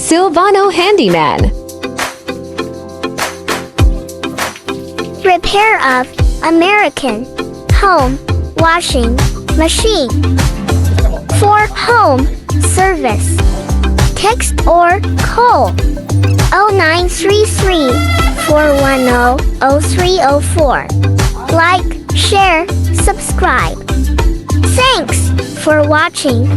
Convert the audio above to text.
Silvano Handyman. Repair of American home washing machine. For home service, text or call 0933 410 0304. Like, share, subscribe. Thanks for watching.